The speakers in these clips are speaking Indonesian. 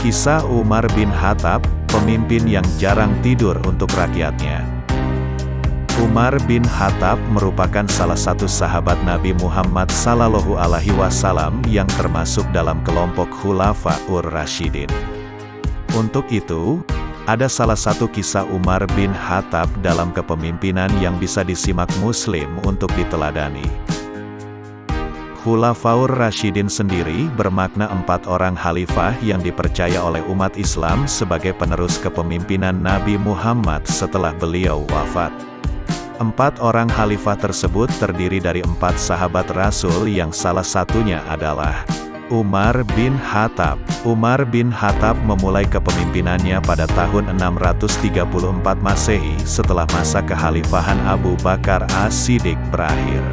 Kisah Umar bin Khattab, pemimpin yang jarang tidur untuk rakyatnya. Umar bin Khattab merupakan salah satu sahabat Nabi Muhammad SAW yang termasuk dalam kelompok Khulafaur Rasyidin. Untuk itu, ada salah satu kisah Umar bin Khattab dalam kepemimpinan yang bisa disimak Muslim untuk diteladani. Khulafaur Rasyidin sendiri bermakna 4 orang khalifah yang dipercaya oleh umat Islam sebagai penerus kepemimpinan Nabi Muhammad setelah beliau wafat. 4 orang khalifah tersebut terdiri dari 4 sahabat Rasul yang salah satunya adalah Umar bin Khattab. Umar bin Khattab memulai kepemimpinannya pada tahun 634 Masehi setelah masa kekhalifahan Abu Bakar As-Siddiq berakhir.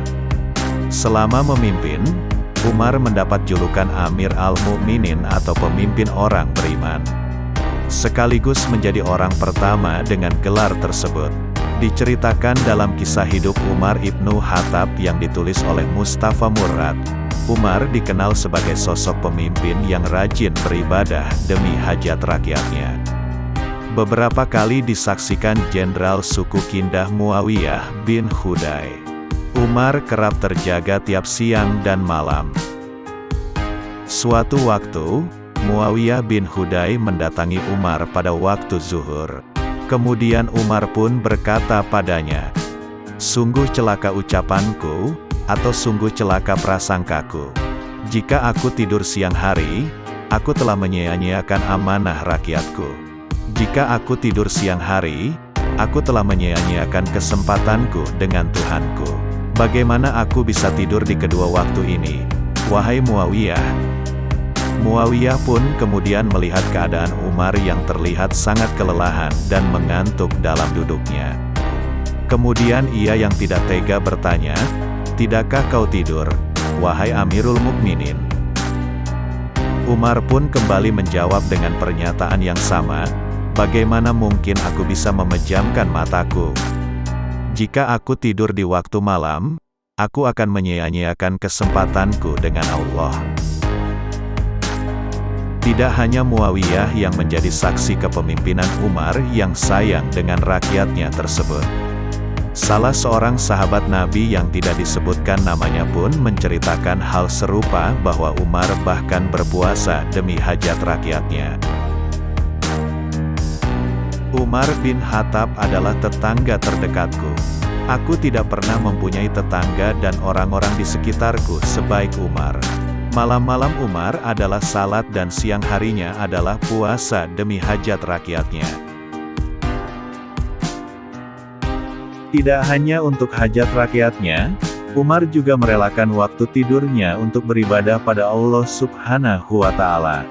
Selama memimpin, Umar mendapat julukan Amir al-Mu'minin atau pemimpin orang beriman. Sekaligus menjadi orang pertama dengan gelar tersebut. Diceritakan dalam kisah hidup Umar ibnu Khattab yang ditulis oleh Mustafa Murad, Umar dikenal sebagai sosok pemimpin yang rajin beribadah demi hajat rakyatnya. Beberapa kali disaksikan Jenderal suku Kindah Muawiyah bin Hudai. Umar kerap terjaga tiap siang dan malam. Suatu waktu, Muawiyah bin Hudai mendatangi Umar pada waktu zuhur. Kemudian Umar pun berkata padanya, "Sungguh celaka ucapanku, atau sungguh celaka prasangkaku. Jika aku tidur siang hari, aku telah menyia-nyiakan amanah rakyatku. Jika aku tidur siang hari, aku telah menyia-nyiakan kesempatanku dengan Tuhanku. Bagaimana aku bisa tidur di kedua waktu ini, wahai Muawiyah?" Muawiyah pun kemudian melihat keadaan Umar yang terlihat sangat kelelahan dan mengantuk dalam duduknya. Kemudian ia yang tidak tega bertanya, "Tidakkah kau tidur, wahai Amirul Mukminin?" Umar pun kembali menjawab dengan pernyataan yang sama, "Bagaimana mungkin aku bisa memejamkan mataku? Jika aku tidur di waktu malam, aku akan menyia-nyiakan kesempatanku dengan Allah." Tidak hanya Muawiyah yang menjadi saksi kepemimpinan Umar yang sayang dengan rakyatnya tersebut. Salah seorang sahabat Nabi yang tidak disebutkan namanya pun menceritakan hal serupa bahwa Umar bahkan berpuasa demi hajat rakyatnya. Umar bin Khattab adalah tetangga terdekatku. Aku tidak pernah mempunyai tetangga dan orang-orang di sekitarku sebaik Umar. Malam-malam Umar adalah salat dan siang harinya adalah puasa demi hajat rakyatnya. Tidak hanya untuk hajat rakyatnya, Umar juga merelakan waktu tidurnya untuk beribadah pada Allah Subhanahu wa Ta'ala.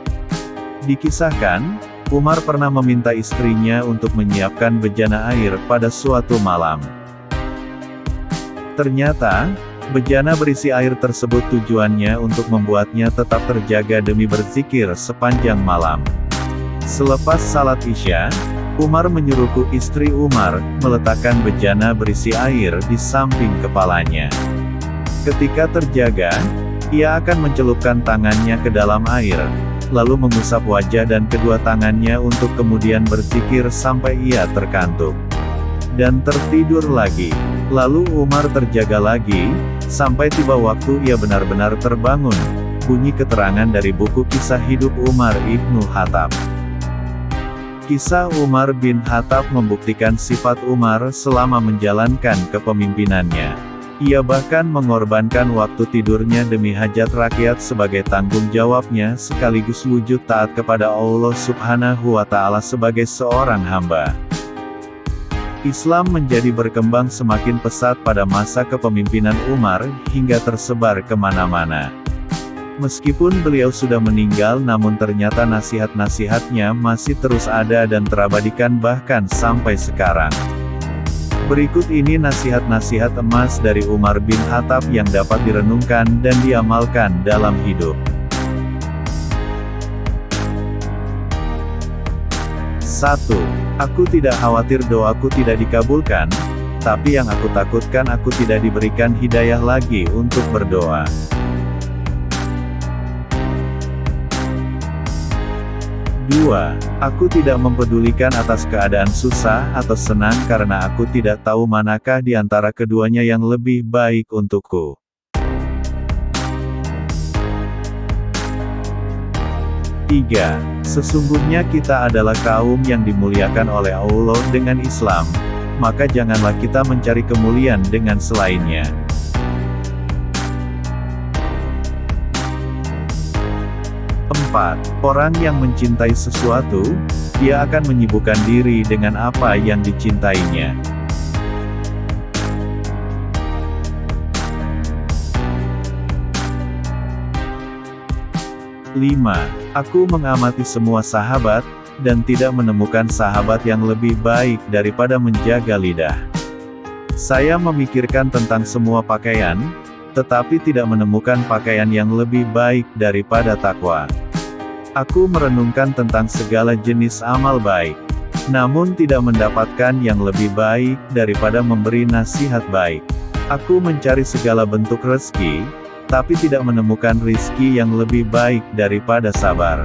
Dikisahkan, Umar pernah meminta istrinya untuk menyiapkan bejana air pada suatu malam. Ternyata, bejana berisi air tersebut tujuannya untuk membuatnya tetap terjaga demi berzikir sepanjang malam. Selepas salat Isya, Umar menyuruhku istri Umar meletakkan bejana berisi air di samping kepalanya. Ketika terjaga, ia akan mencelupkan tangannya ke dalam air, lalu mengusap wajah dan kedua tangannya untuk kemudian berzikir sampai ia terkantuk dan tertidur lagi. Lalu Umar terjaga lagi, sampai tiba waktu ia benar-benar terbangun. Bunyi keterangan dari buku kisah hidup Umar ibnu Khattab. Kisah Umar bin Khattab membuktikan sifat Umar selama menjalankan kepemimpinannya. Ia bahkan mengorbankan waktu tidurnya demi hajat rakyat sebagai tanggung jawabnya sekaligus wujud taat kepada Allah Subhanahu wa Ta'ala sebagai seorang hamba. Islam menjadi berkembang semakin pesat pada masa kepemimpinan Umar, hingga tersebar kemana-mana. Meskipun beliau sudah meninggal namun ternyata nasihat-nasihatnya masih terus ada dan terabadikan bahkan sampai sekarang. Berikut ini nasihat-nasihat emas dari Umar bin Khattab yang dapat direnungkan dan diamalkan dalam hidup. 1. Aku tidak khawatir doaku tidak dikabulkan, tapi yang aku takutkan aku tidak diberikan hidayah lagi untuk berdoa. 2. Aku tidak mempedulikan atas keadaan susah atau senang karena aku tidak tahu manakah di antara keduanya yang lebih baik untukku. 3. Sesungguhnya kita adalah kaum yang dimuliakan oleh Allah dengan Islam, maka janganlah kita mencari kemuliaan dengan selainnya. 4. Orang yang mencintai sesuatu, dia akan menyibukkan diri dengan apa yang dicintainya. 5. Aku mengamati semua sahabat, dan tidak menemukan sahabat yang lebih baik daripada menjaga lidah. Saya memikirkan tentang semua pakaian, tetapi tidak menemukan pakaian yang lebih baik daripada takwa. Aku merenungkan tentang segala jenis amal baik, namun tidak mendapatkan yang lebih baik daripada memberi nasihat baik. Aku mencari segala bentuk rezeki, tapi tidak menemukan rizki yang lebih baik daripada sabar.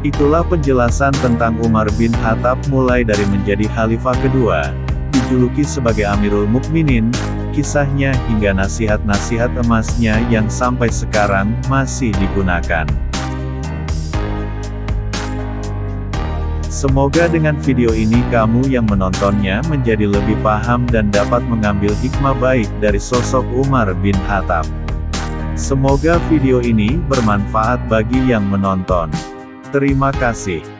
Itulah penjelasan tentang Umar bin Khattab mulai dari menjadi khalifah kedua, dijuluki sebagai Amirul Mukminin, kisahnya hingga nasihat-nasihat emasnya yang sampai sekarang masih digunakan. Semoga dengan video ini kamu yang menontonnya menjadi lebih paham dan dapat mengambil hikmah baik dari sosok Umar bin Khattab. Semoga video ini bermanfaat bagi yang menonton. Terima kasih.